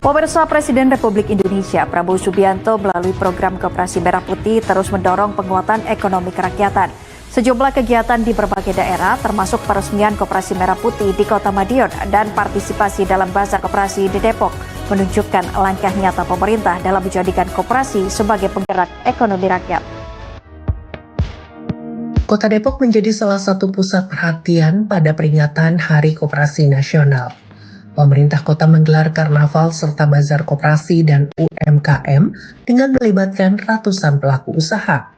Pemirsa, Presiden Republik Indonesia Prabowo Subianto melalui program Koperasi Merah Putih terus mendorong penguatan ekonomi kerakyatan. Sejumlah kegiatan di berbagai daerah termasuk peresmian Koperasi Merah Putih di Kota Madiun dan partisipasi dalam Bazar Koperasi di Depok menunjukkan langkah nyata pemerintah dalam menjadikan koperasi sebagai penggerak ekonomi rakyat. Kota Depok menjadi salah satu pusat perhatian pada peringatan Hari Koperasi Nasional. Pemerintah kota menggelar karnaval serta bazar koperasi dan UMKM dengan melibatkan ratusan pelaku usaha.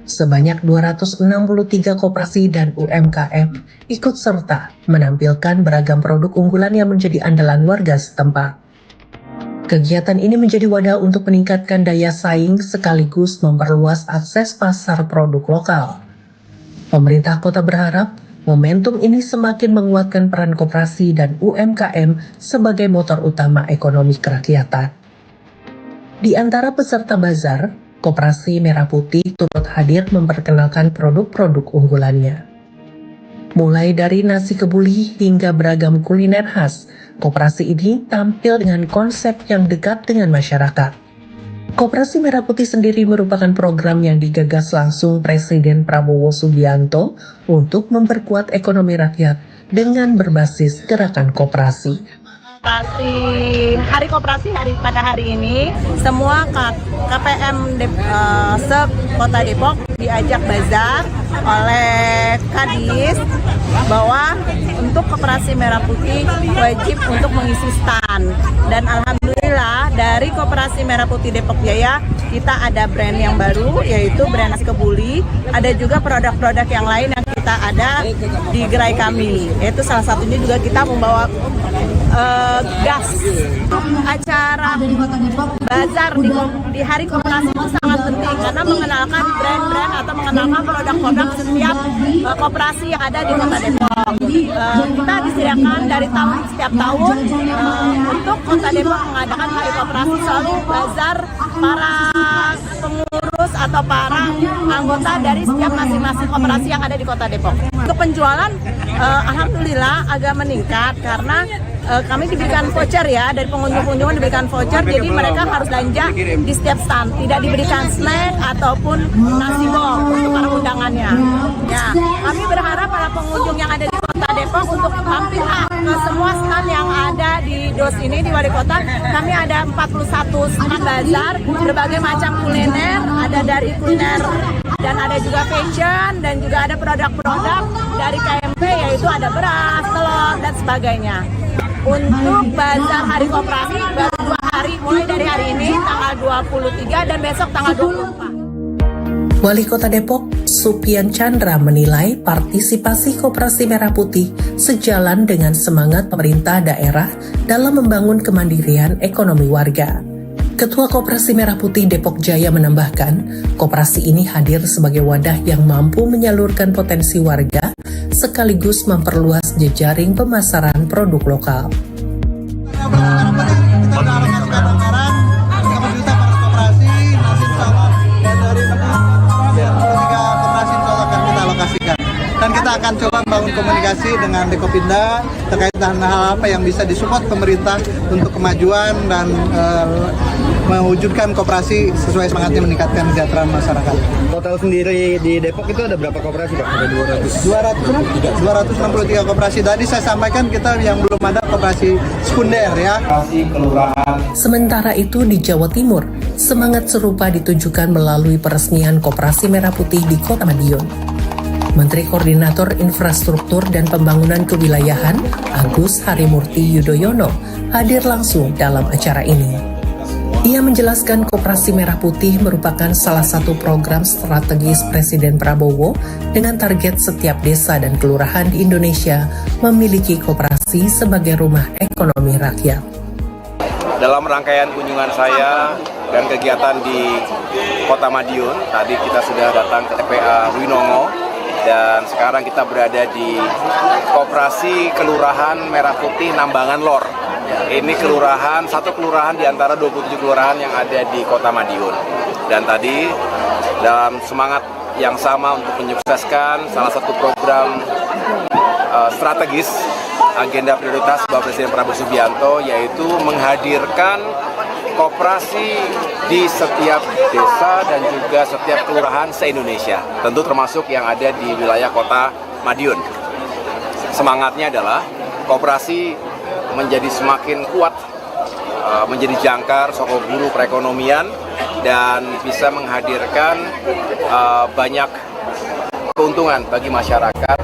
Sebanyak 263 koperasi dan UMKM ikut serta menampilkan beragam produk unggulan yang menjadi andalan warga setempat. Kegiatan ini menjadi wadah untuk meningkatkan daya saing sekaligus memperluas akses pasar produk lokal. Pemerintah kota berharap momentum ini semakin menguatkan peran koperasi dan UMKM sebagai motor utama ekonomi kerakyatan. Di antara peserta bazar, Koperasi Merah Putih turut hadir memperkenalkan produk-produk unggulannya. Mulai dari nasi kebuli hingga beragam kuliner khas, koperasi ini tampil dengan konsep yang dekat dengan masyarakat. Koperasi Merah Putih sendiri merupakan program yang digagas langsung Presiden Prabowo Subianto untuk memperkuat ekonomi rakyat dengan berbasis gerakan koperasi. Hari Koperasi pada hari ini, semua KPM se-Kota Depok diajak bazar oleh Kadis bahwa untuk Koperasi Merah Putih wajib untuk mengisi stand. Dan alhamdulillah dari Koperasi Merah Putih Depok Jaya kita ada brand yang baru, yaitu brand nasi kebuli. Ada juga produk-produk yang lain yang kita ada di gerai kami. Yaitu salah satunya juga kita membawa gas. Acara bazar di Hari Koperasi itu sangat penting karena mengenalkan brand-brand atau mengenalkan produk-produk setiap koperasi yang ada di Kota Depok. Kita disediakan dari setiap tahun untuk Kota Depok mengadakan Hari Koperasi, selalu bazar para pengurus atau para anggota dari setiap masing-masing koperasi yang ada di Kota Depok. Untuk penjualan alhamdulillah agak meningkat karena kami diberikan voucher ya, dari pengunjung-pengunjung diberikan voucher, jadi mereka harus belanja di setiap stand, tidak diberikan snack ataupun nasi bol untuk para undangannya. Ya, kami berharap para pengunjung yang ada di Kota Depok untuk mampirlah ke semua stand yang ada di DOS ini, di Wali Kota. Kami ada 41 stand bazar, berbagai macam kuliner, ada dari kuliner dan ada juga fashion dan juga ada produk-produk dari KMP, yaitu ada beras, telur dan sebagainya. Untuk bazar Hari Koperasi baru 2 hari, mulai dari hari ini tanggal 23 dan besok tanggal 24. Wali Kota Depok, Supian Chandra menilai partisipasi Koperasi Merah Putih sejalan dengan semangat pemerintah daerah dalam membangun kemandirian ekonomi warga. Ketua Koperasi Merah Putih Depok Jaya menambahkan, koperasi ini hadir sebagai wadah yang mampu menyalurkan potensi warga sekaligus memperluas jejaring pemasaran produk lokal. Dan kita akan coba membangun komunikasi dengan Dekopinda terkait dengan hal apa yang bisa disupport pemerintah untuk kemajuan dan mewujudkan koperasi sesuai semangatnya meningkatkan kesejahteraan masyarakat. Total sendiri di Depok itu ada berapa koperasi Pak? Ada 263 koperasi. Tadi saya sampaikan kita yang belum ada koperasi sekunder ya. Sementara itu di Jawa Timur, semangat serupa ditunjukkan melalui peresmian Koperasi Merah Putih di Kota Madiun. Menteri Koordinator Infrastruktur dan Pembangunan Kewilayahan Agus Harimurti Yudhoyono hadir langsung dalam acara ini. Ia menjelaskan Koperasi Merah Putih merupakan salah satu program strategis Presiden Prabowo dengan target setiap desa dan kelurahan di Indonesia memiliki koperasi sebagai rumah ekonomi rakyat. Dalam rangkaian kunjungan saya dan kegiatan di Kota Madiun, tadi kita sudah datang ke TPA Winongo. Dan sekarang kita berada di Koperasi Kelurahan Merah Putih Nambangan Lor. Ini satu kelurahan di antara 27 kelurahan yang ada di Kota Madiun. Dan tadi dalam semangat yang sama untuk menyukseskan salah satu program strategis, agenda prioritas Bapak Presiden Prabowo Subianto, yaitu menghadirkan koperasi di setiap desa dan juga setiap kelurahan se-Indonesia, tentu termasuk yang ada di wilayah kota Madiun. Semangatnya adalah koperasi menjadi semakin kuat, menjadi jangkar soko guru perekonomian dan bisa menghadirkan banyak keuntungan bagi masyarakat.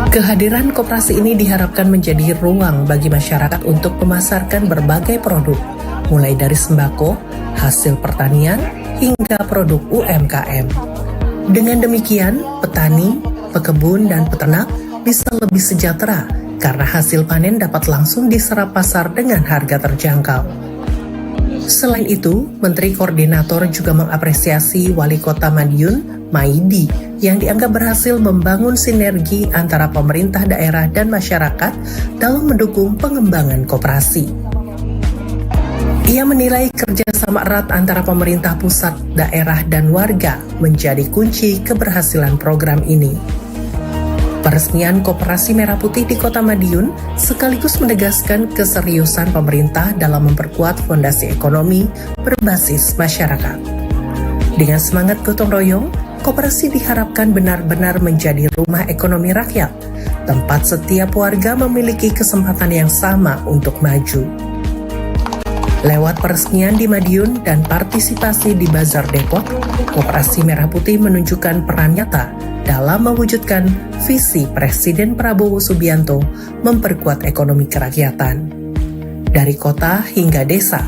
Kehadiran koperasi ini diharapkan menjadi ruang bagi masyarakat untuk memasarkan berbagai produk, mulai dari sembako, hasil pertanian, hingga produk UMKM. Dengan demikian, petani, pekebun, dan peternak bisa lebih sejahtera karena hasil panen dapat langsung diserap pasar dengan harga terjangkau. Selain itu, Menteri Koordinator juga mengapresiasi Wali Kota Madiun, Maidi, yang dianggap berhasil membangun sinergi antara pemerintah daerah dan masyarakat dalam mendukung pengembangan koperasi. Ia menilai kerjasama erat antara pemerintah pusat, daerah, dan warga menjadi kunci keberhasilan program ini. Peresmian Koperasi Merah Putih di Kota Madiun sekaligus menegaskan keseriusan pemerintah dalam memperkuat fondasi ekonomi berbasis masyarakat. Dengan semangat gotong royong, koperasi diharapkan benar-benar menjadi rumah ekonomi rakyat, tempat setiap warga memiliki kesempatan yang sama untuk maju. Lewat peresmian di Madiun dan partisipasi di Bazar Depok, Koperasi Merah Putih menunjukkan peran nyata dalam mewujudkan visi Presiden Prabowo Subianto memperkuat ekonomi kerakyatan. Dari kota hingga desa,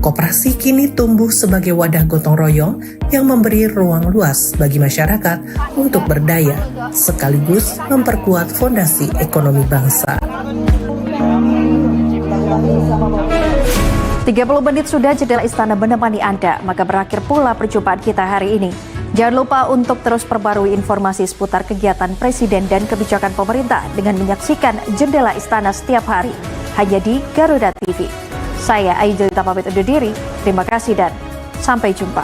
koperasi kini tumbuh sebagai wadah gotong royong yang memberi ruang luas bagi masyarakat untuk berdaya, sekaligus memperkuat fondasi ekonomi bangsa. 30 menit sudah jendela istana menemani Anda, maka berakhir pula perjumpaan kita hari ini. Jangan lupa untuk terus perbarui informasi seputar kegiatan Presiden dan kebijakan pemerintah dengan menyaksikan Jendela Istana setiap hari, hanya di Garuda TV. Saya Aidelita pamit undur diri, terima kasih dan sampai jumpa.